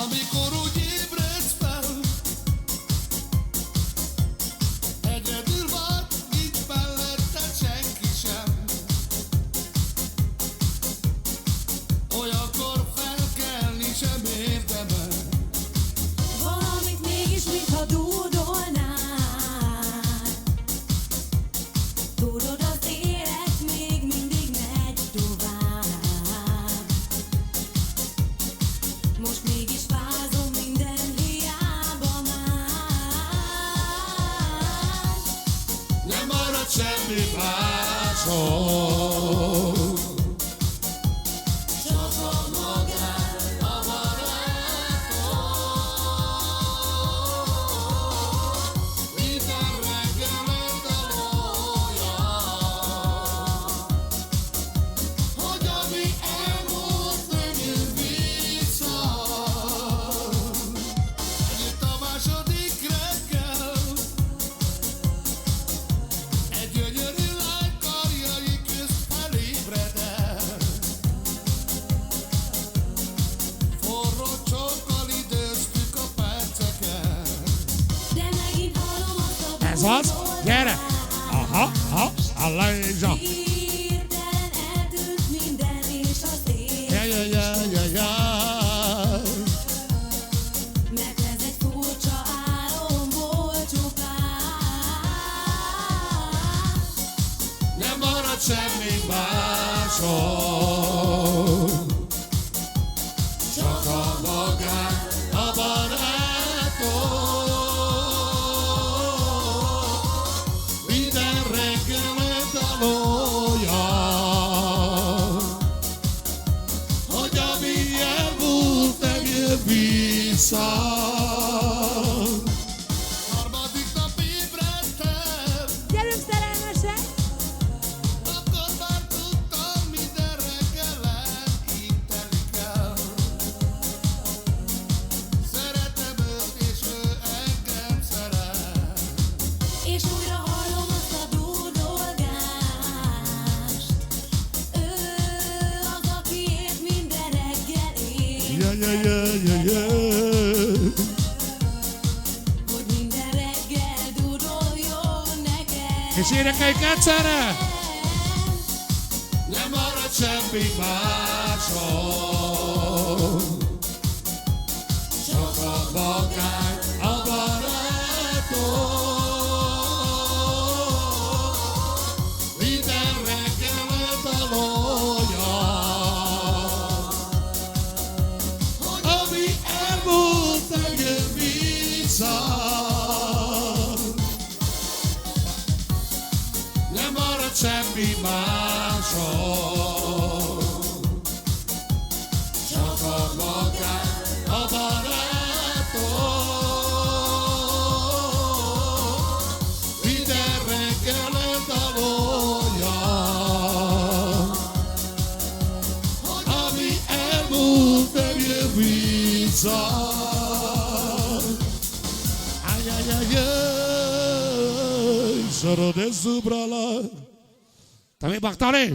Amikor úgy ébredsz fel, egyedül vagy, nincs melletted senki sem. Olyankor felkelni sem érdemel. Valamit mégis, mintha dúdolnál. Tudod, az élet még mindig megy tovább. Most mégis fázom, minden hiába már. Nem marad semmi máson. Csak a magán, a barátok. Minden reggel megdalolja, hogy ami elmúlt nem jön vissza. Eljött a második reggel, egy gyönyörű lány karjai közt felébredel. Forró csókkal időztük a perceket. De megint hallom azt a Ez az? Gyere! Aha, ha, Aláizsa! hirtelen eltűnt minden és az élet. Mert ez egy furcsa álom volt csupán. Nem marad semmi máson. Csak a magán, a barátok. Minden reggel megdalolja, hogy ami elmúlt nem jön vissza. Harmadik nap ébredtem, Gyerünk szerelmesek! akkor már tudtam, minden reggelen így telik el. Szeretem őt, és ő engem szeret. És újra hallom azt a dúdolgást. Ő az, akiért minden reggel él. Hogy minden reggel dúdoljon nekem. És énekeljük egyszerre! Nem marad semmi máson. Csak a magány, a barátok. Minden reggel megdalolja, hogy ami elmúlt nem jön vissza. Nem marad semmi máson. Csak a magán, a barátok. Minden reggel eldalolja, hogy ami elmúlt nem jön vissza. Soro de Zubrala. Também Bartolé.